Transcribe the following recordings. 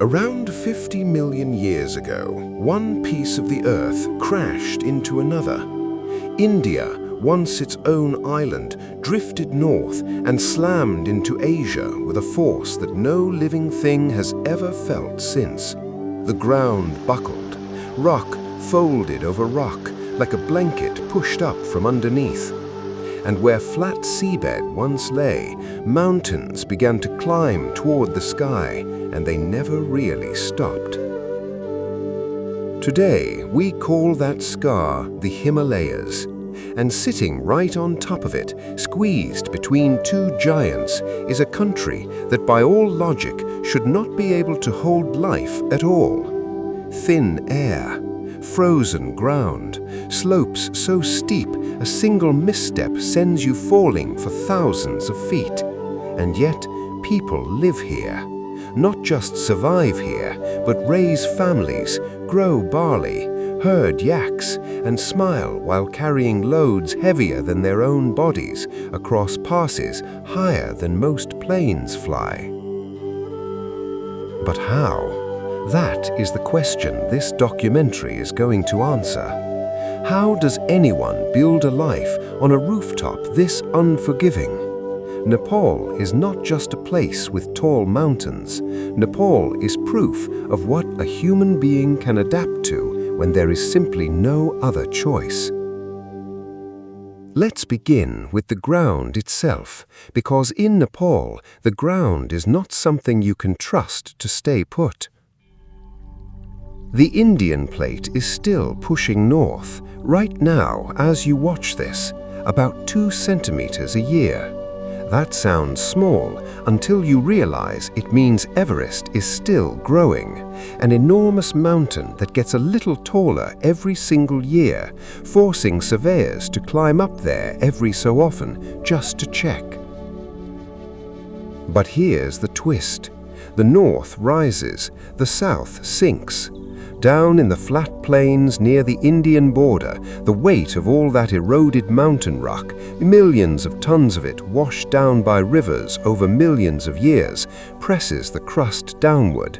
Around 50 million years ago, one piece of the Earth crashed into another. India, once its own island, drifted north and slammed into Asia with a force that no living thing has ever felt since. The ground buckled, rock folded over rock like a blanket pushed up from underneath. And where flat seabed once lay, mountains began to climb toward the sky, and they never really stopped. Today, we call that scar the Himalayas, and sitting right on top of it, squeezed between two giants, is a country that by all logic should not be able to hold life at all. Thin air, frozen ground, slopes so steep a single misstep sends you falling for thousands of feet. And yet, people live here. Not just survive here, but raise families, grow barley, herd yaks, and smile while carrying loads heavier than their own bodies across passes higher than most planes fly. But how? That is the question this documentary is going to answer. How does anyone build a life on a rooftop this unforgiving? Nepal is not just a place with tall mountains. Nepal is proof of what a human being can adapt to when there is simply no other choice. Let's begin with the ground itself, because in Nepal, the ground is not something you can trust to stay put. The Indian plate is still pushing north, right now as you watch this, about 2 centimeters a year. That sounds small until you realize it means Everest is still growing, an enormous mountain that gets a little taller every single year, forcing surveyors to climb up there every so often just to check. But here's the twist. The north rises, the south sinks. Down in the flat plains near the Indian border, the weight of all that eroded mountain rock, millions of tons of it washed down by rivers over millions of years, presses the crust downward.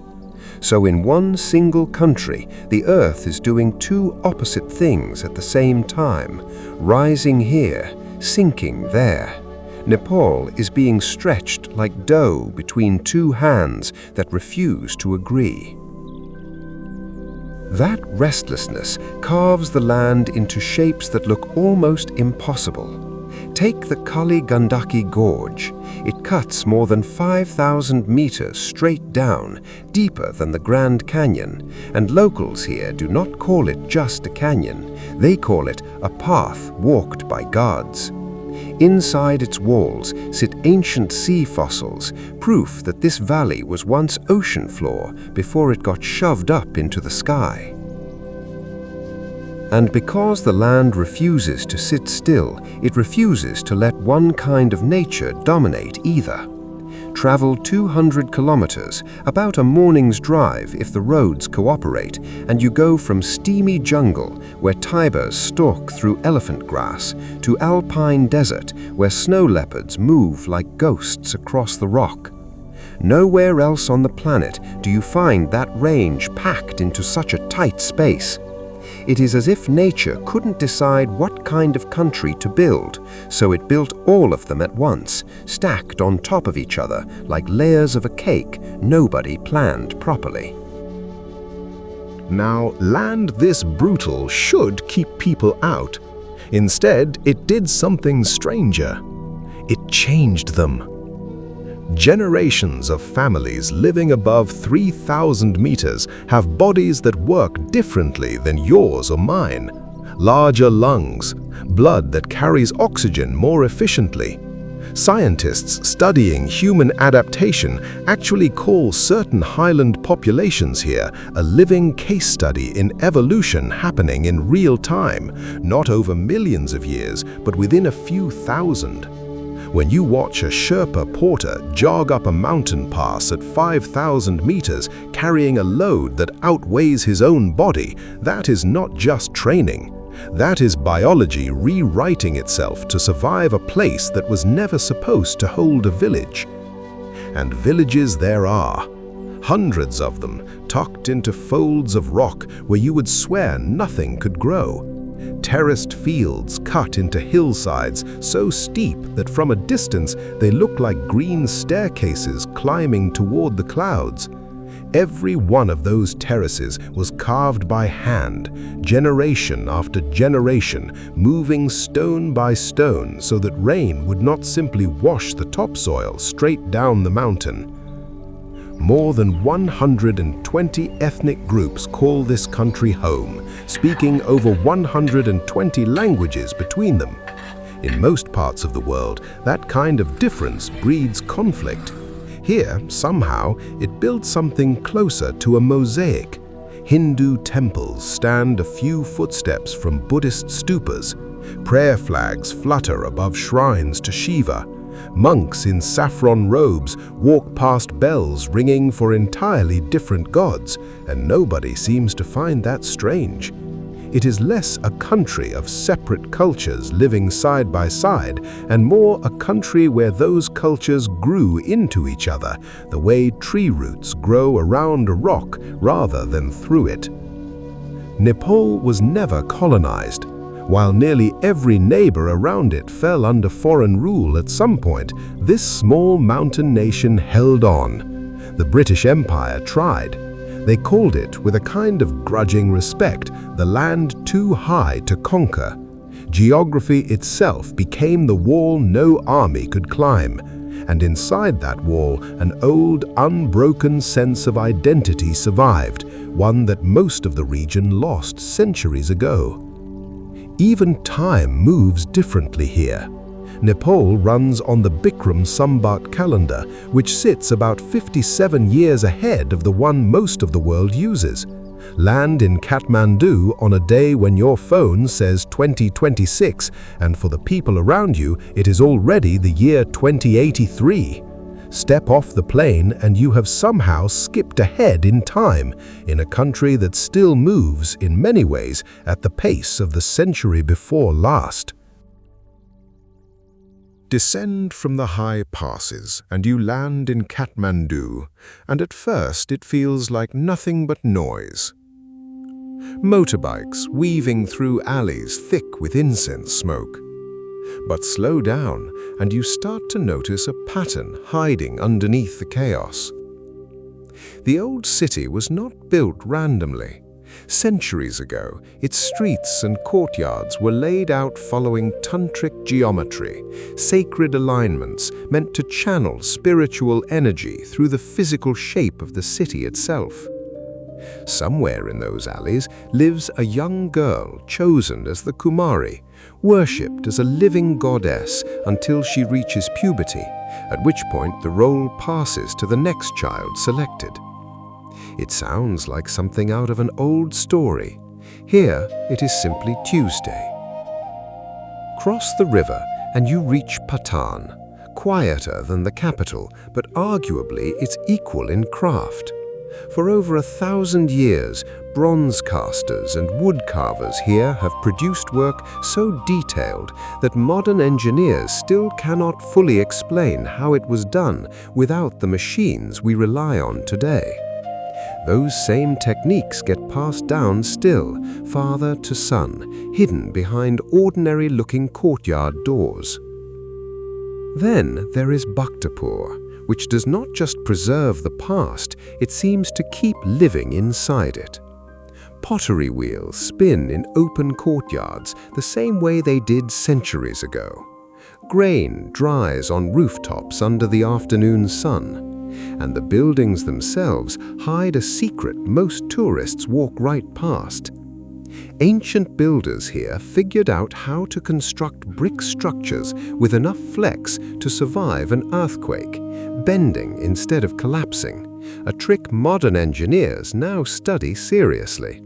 So in one single country, the Earth is doing two opposite things at the same time, rising here, sinking there. Nepal is being stretched like dough between two hands that refuse to agree. That restlessness carves the land into shapes that look almost impossible. Take the Kali Gandaki Gorge. It cuts more than 5,000 meters straight down, deeper than the Grand Canyon, and locals here do not call it just a canyon. They call it a path walked by gods. Inside its walls sit ancient sea fossils, proof that this valley was once ocean floor before it got shoved up into the sky. And because the land refuses to sit still, it refuses to let one kind of nature dominate either. Travel 200 kilometers, about a morning's drive if the roads cooperate, and you go from steamy jungle where tigers stalk through elephant grass to alpine desert where snow leopards move like ghosts across the rock. Nowhere else on the planet do you find that range packed into such a tight space. It is as if nature couldn't decide what kind of country to build, so it built all of them at once, stacked on top of each other like layers of a cake nobody planned properly. Now, land this brutal should keep people out. Instead, it did something stranger. It changed them. Generations of families living above 3,000 meters have bodies that work differently than yours or mine. Larger lungs, blood that carries oxygen more efficiently. Scientists studying human adaptation actually call certain highland populations here a living case study in evolution happening in real time, not over millions of years, but within a few thousand. When you watch a Sherpa porter jog up a mountain pass at 5,000 meters carrying a load that outweighs his own body, that is not just training. That is biology rewriting itself to survive a place that was never supposed to hold a village. And villages there are. hundreds of them tucked into folds of rock where you would swear nothing could grow. Terraced fields cut into hillsides so steep that from a distance they look like green staircases climbing toward the clouds. Every one of those terraces was carved by hand, generation after generation, moving stone by stone so that rain would not simply wash the topsoil straight down the mountain. More than 120 ethnic groups call this country home, speaking over 120 languages between them. In most parts of the world, that kind of difference breeds conflict. Here, somehow, it builds something closer to a mosaic. Hindu temples stand a few footsteps from Buddhist stupas. Prayer flags flutter above shrines to Shiva. Monks in saffron robes walk past bells ringing for entirely different gods, and nobody seems to find that strange. It is less a country of separate cultures living side by side, and more a country where those cultures grew into each other, the way tree roots grow around a rock rather than through it. Nepal was never colonized. While nearly every neighbor around it fell under foreign rule at some point, this small mountain nation held on. The British Empire tried. They called it, with a kind of grudging respect, the land too high to conquer. Geography itself became the wall no army could climb, and inside that wall, an old, unbroken sense of identity survived, one that most of the region lost centuries ago. Even time moves differently here. Nepal runs on the Bikram Sambat calendar, which sits about 57 years ahead of the one most of the world uses. Land in Kathmandu on a day when your phone says 2026, and for the people around you, it is already the year 2083. Step off the plane and you have somehow skipped ahead in time, in a country that still moves, in many ways, at the pace of the century before last. Descend from the high passes and you land in Kathmandu, and at first it feels like nothing but noise. Motorbikes weaving through alleys thick with incense smoke. But slow down and you start to notice a pattern hiding underneath the chaos. The old city was not built randomly. Centuries ago, its streets and courtyards were laid out following tantric geometry, sacred alignments meant to channel spiritual energy through the physical shape of the city itself. Somewhere in those alleys lives a young girl chosen as the Kumari, worshipped as a living goddess until she reaches puberty, at which point the role passes to the next child selected. It sounds like something out of an old story. Here, it is simply Tuesday. Cross the river and you reach Patan, quieter than the capital, but arguably its equal in craft. For over 1,000 years, bronze casters and wood carvers here have produced work so detailed that modern engineers still cannot fully explain how it was done without the machines we rely on today. Those same techniques get passed down still, father to son, hidden behind ordinary-looking courtyard doors. Then there is Bhaktapur, which does not just preserve the past, it seems to keep living inside it. Pottery wheels spin in open courtyards the same way they did centuries ago. Grain dries on rooftops under the afternoon sun. And the buildings themselves hide a secret most tourists walk right past. Ancient builders here figured out how to construct brick structures with enough flex to survive an earthquake, bending instead of collapsing, a trick modern engineers now study seriously.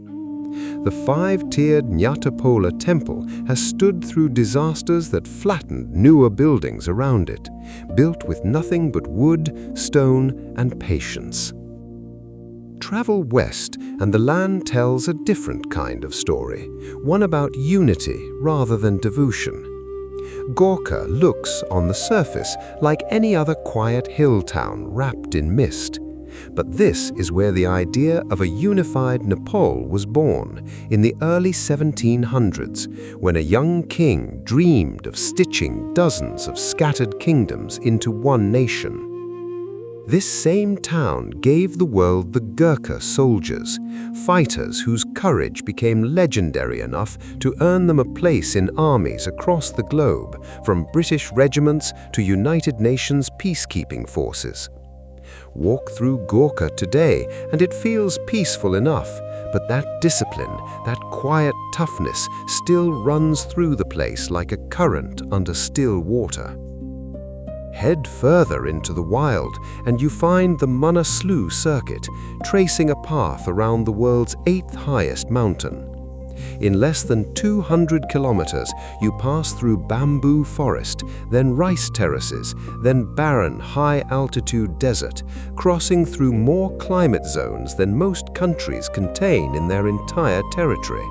The five-tiered Nyatapola temple has stood through disasters that flattened newer buildings around it, built with nothing but wood, stone, and patience. Travel west and the land tells a different kind of story, one about unity rather than devotion. Gorkha looks, on the surface, like any other quiet hill town wrapped in mist. But this is where the idea of a unified Nepal was born, in the early 1700s, when a young king dreamed of stitching dozens of scattered kingdoms into one nation. This same town gave the world the Gurkha soldiers, fighters whose courage became legendary enough to earn them a place in armies across the globe, from British regiments to United Nations peacekeeping forces. Walk through Gorkha today and it feels peaceful enough, but that discipline, that quiet toughness still runs through the place like a current under still water. Head further into the wild and you find the Manaslu circuit, tracing a path around the world's 8th highest mountain. In less than 200 kilometers, you pass through bamboo forest, then rice terraces, then barren high-altitude desert, crossing through more climate zones than most countries contain in their entire territory.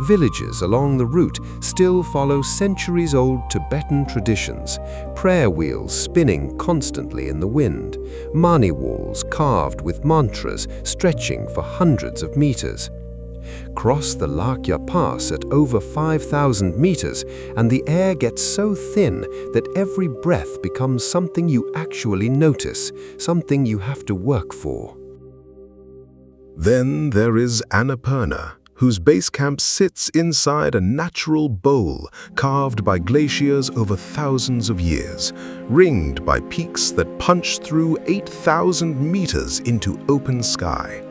Villages along the route still follow centuries-old Tibetan traditions, prayer wheels spinning constantly in the wind, mani walls carved with mantras stretching for hundreds of meters. Cross the Lakya Pass at over 5,000 meters and the air gets so thin that every breath becomes something you actually notice, something you have to work for. Then there is Annapurna, whose base camp sits inside a natural bowl carved by glaciers over thousands of years, ringed by peaks that punch through 8,000 meters into open sky.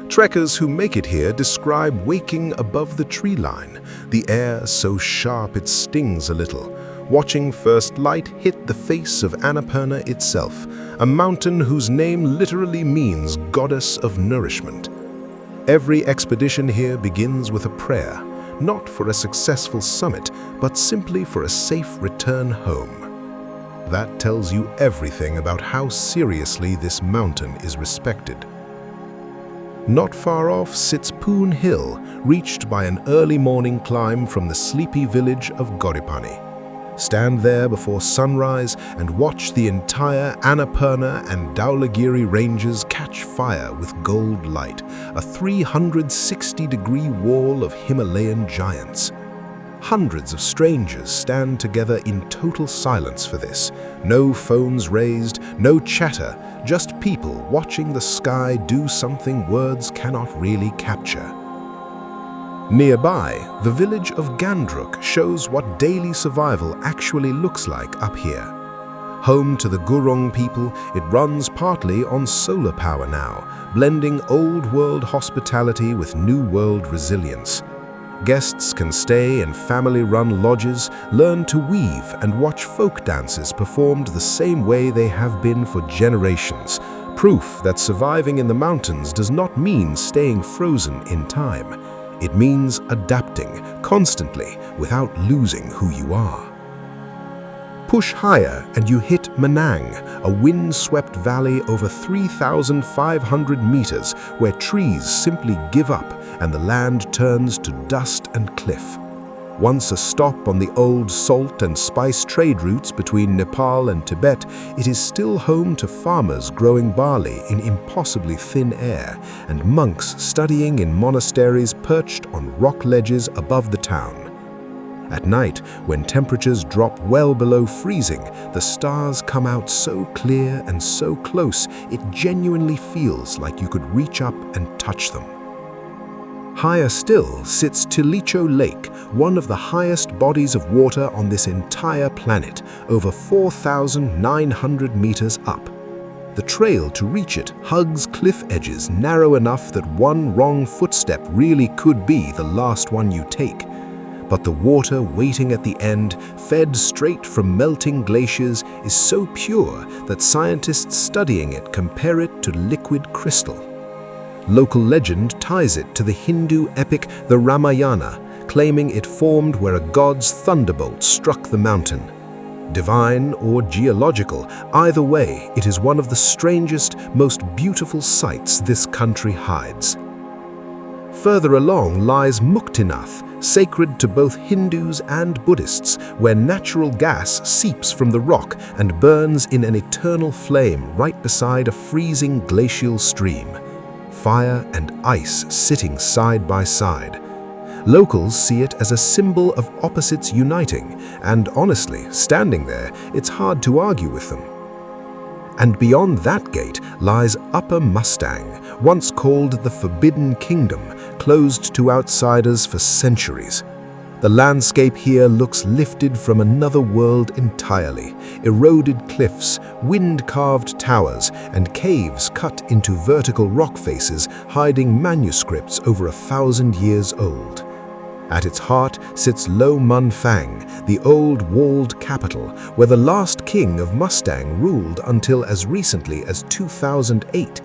Trekkers who make it here describe waking above the tree line, the air so sharp it stings a little, watching first light hit the face of Annapurna itself, a mountain whose name literally means goddess of nourishment. Every expedition here begins with a prayer, not for a successful summit, but simply for a safe return home. That tells you everything about how seriously this mountain is respected. Not far off sits Poon Hill, reached by an early morning climb from the sleepy village of Goripani. Stand there before sunrise and watch the entire Annapurna and Dhaulagiri ranges catch fire with gold light, a 360-degree wall of Himalayan giants. Hundreds of strangers stand together in total silence for this. No phones raised, no chatter, just people watching the sky do something words cannot really capture. Nearby, the village of Gandruk shows what daily survival actually looks like up here. Home to the Gurung people, it runs partly on solar power now, blending old-world hospitality with new-world resilience. Guests can stay in family-run lodges, learn to weave, and watch folk dances performed the same way they have been for generations. Proof that surviving in the mountains does not mean staying frozen in time. It means adapting constantly without losing who you are. Push higher and you hit Manang, a wind-swept valley over 3,500 meters where trees simply give up and the land turns to dust and cliff. Once a stop on the old salt and spice trade routes between Nepal and Tibet, it is still home to farmers growing barley in impossibly thin air and monks studying in monasteries perched on rock ledges above the town. At night, when temperatures drop well below freezing, the stars come out so clear and so close, it genuinely feels like you could reach up and touch them. Higher still sits Tilicho Lake, one of the highest bodies of water on this entire planet, over 4,900 meters up. The trail to reach it hugs cliff edges narrow enough that one wrong footstep really could be the last one you take. But the water waiting at the end, fed straight from melting glaciers, is so pure that scientists studying it compare it to liquid crystal. Local legend ties it to the Hindu epic the Ramayana, claiming it formed where a god's thunderbolt struck the mountain. Divine or geological, either way, it is one of the strangest, most beautiful sights this country hides. Further along lies Muktinath, sacred to both Hindus and Buddhists, where natural gas seeps from the rock and burns in an eternal flame right beside a freezing glacial stream. Fire and ice sitting side by side. Locals see it as a symbol of opposites uniting, and honestly, standing there, it's hard to argue with them. And beyond that gate lies Upper Mustang, once called the Forbidden Kingdom, closed to outsiders for centuries. The landscape here looks lifted from another world entirely. Eroded cliffs, wind-carved towers, and caves cut into vertical rock faces hiding manuscripts over 1,000 years old. At its heart sits Lo Mun Fang, the old walled capital, where the last king of Mustang ruled until as recently as 2008.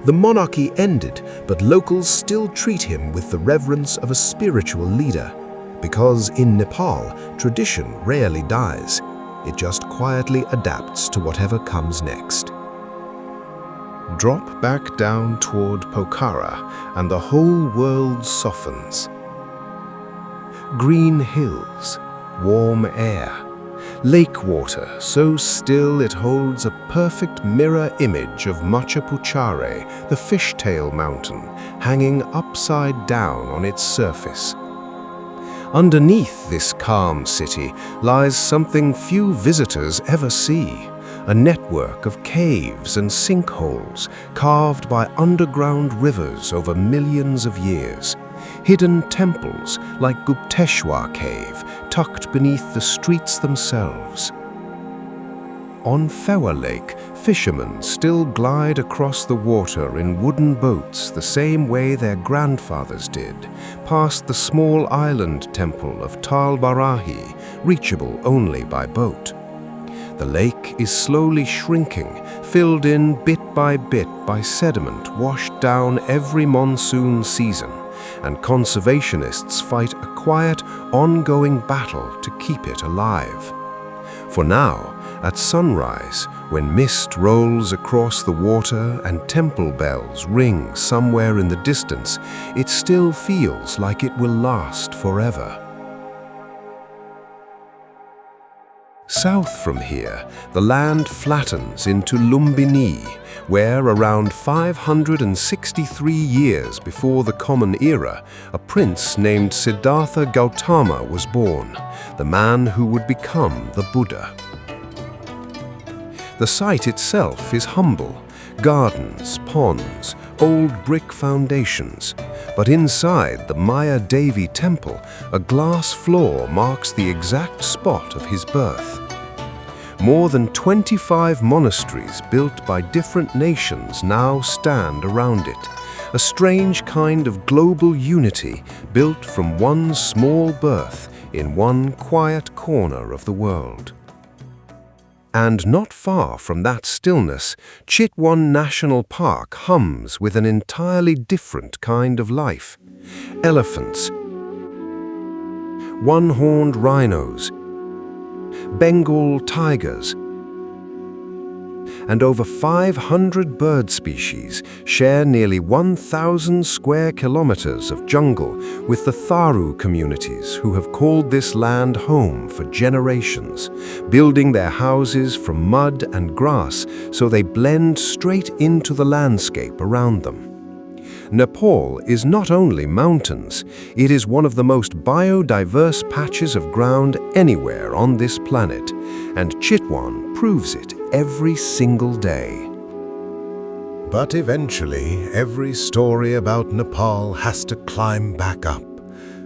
The monarchy ended, but locals still treat him with the reverence of a spiritual leader. Because in Nepal, tradition rarely dies. It just quietly adapts to whatever comes next. Drop back down toward Pokhara, and the whole world softens. Green hills, warm air, lake water so still it holds a perfect mirror image of Machapuchare, the fishtail mountain, hanging upside down on its surface. Underneath this calm city lies something few visitors ever see, a network of caves and sinkholes carved by underground rivers over millions of years. Hidden temples like Gupteshwar Cave tucked beneath the streets themselves. On Fewa Lake, fishermen still glide across the water in wooden boats the same way their grandfathers did, past the small island temple of Tal Barahi, reachable only by boat. The lake is slowly shrinking, filled in bit by sediment washed down every monsoon season, and conservationists fight a quiet, ongoing battle to keep it alive. For now, at sunrise, when mist rolls across the water and temple bells ring somewhere in the distance, it still feels like it will last forever. South from here, the land flattens into Lumbini, where around 563 years before the Common Era, a prince named Siddhartha Gautama was born, the man who would become the Buddha. The site itself is humble, gardens, ponds, old brick foundations, but inside the Maya Devi temple, a glass floor marks the exact spot of his birth. More than 25 monasteries built by different nations now stand around it, a strange kind of global unity built from one small birth in one quiet corner of the world. And not far from that stillness, Chitwan National Park hums with an entirely different kind of life. Elephants, one-horned rhinos, Bengal tigers, and over 500 bird species share nearly 1,000 square kilometers of jungle with the Tharu communities who have called this land home for generations, building their houses from mud and grass so they blend straight into the landscape around them. Nepal is not only mountains, it is one of the most biodiverse patches of ground anywhere on this planet, and Chitwan proves it every single day. But eventually, every story about Nepal has to climb back up,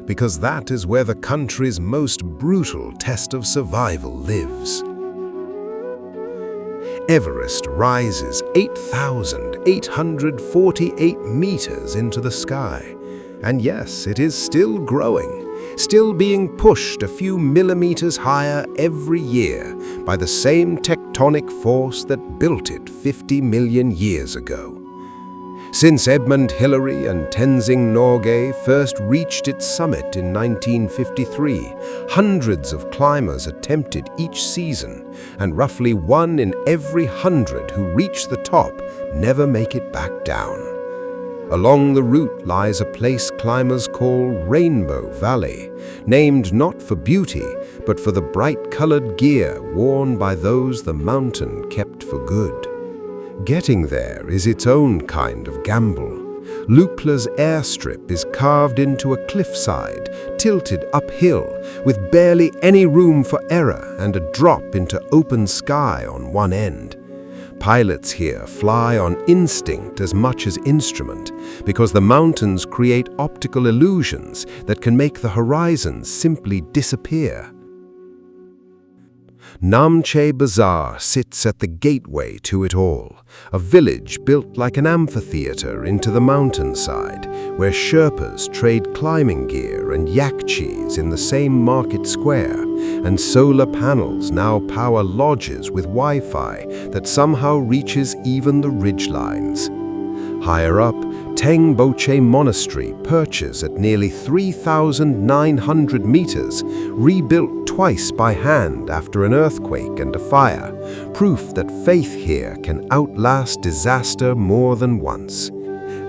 because that is where the country's most brutal test of survival lives. Everest rises 8,848 meters into the sky. And yes, it is still growing, still being pushed a few millimeters higher every year by the same tectonic force that built it 50 million years ago. Since Edmund Hillary and Tenzing Norgay first reached its summit in 1953, hundreds of climbers attempted each season, and roughly 1 in every 100 who reach the top never make it back down. Along the route lies a place climbers call Rainbow Valley, named not for beauty, but for the bright-colored gear worn by those the mountain kept for good. Getting there is its own kind of gamble. Lukla's airstrip is carved into a cliffside, tilted uphill, with barely any room for error and a drop into open sky on one end. Pilots here fly on instinct as much as instrument, because the mountains create optical illusions that can make the horizons simply disappear. Namche Bazaar sits at the gateway to it all, a village built like an amphitheater into the mountainside, where Sherpas trade climbing gear and yak cheese in the same market square, and solar panels now power lodges with Wi-Fi that somehow reaches even the ridgelines. Higher up, Tengboche Monastery perches at nearly 3,900 meters, rebuilt twice by hand after an earthquake and a fire, proof that faith here can outlast disaster more than once.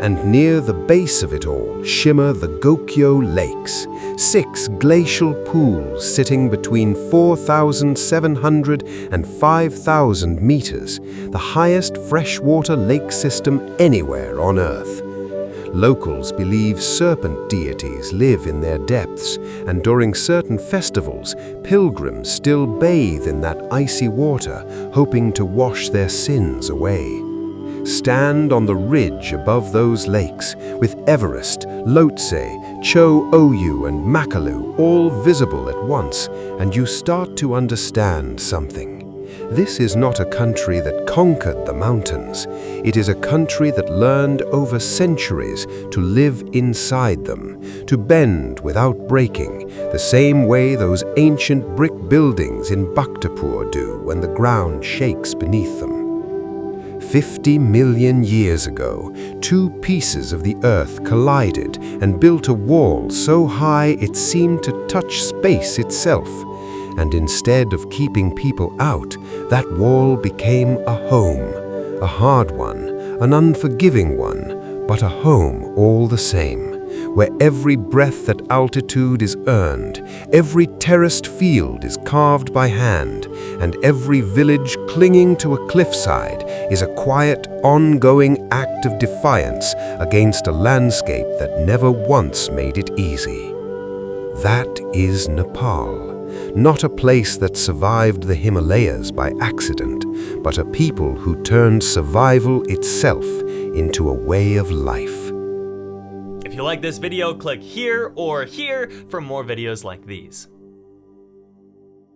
And near the base of it all shimmer the Gokyo Lakes, 6 glacial pools sitting between 4,700 and 5,000 meters, the highest freshwater lake system anywhere on Earth. Locals believe serpent deities live in their depths, and during certain festivals, pilgrims still bathe in that icy water, hoping to wash their sins away. Stand on the ridge above those lakes, with Everest, Lhotse, Cho Oyu and Makalu all visible at once, and you start to understand something. This is not a country that conquered the mountains. It is a country that learned over centuries to live inside them, to bend without breaking, the same way those ancient brick buildings in Bhaktapur do when the ground shakes beneath them. 50 million years ago, 2 pieces of the earth collided and built a wall so high it seemed to touch space itself. And instead of keeping people out, that wall became a home, a hard one, an unforgiving one, but a home all the same, where every breath at altitude is earned, every terraced field is carved by hand, and every village clinging to a cliffside is a quiet, ongoing act of defiance against a landscape that never once made it easy. That is Nepal. Not a place that survived the Himalayas by accident, but a people who turned survival itself into a way of life. If you like this video, click here or here for more videos like these.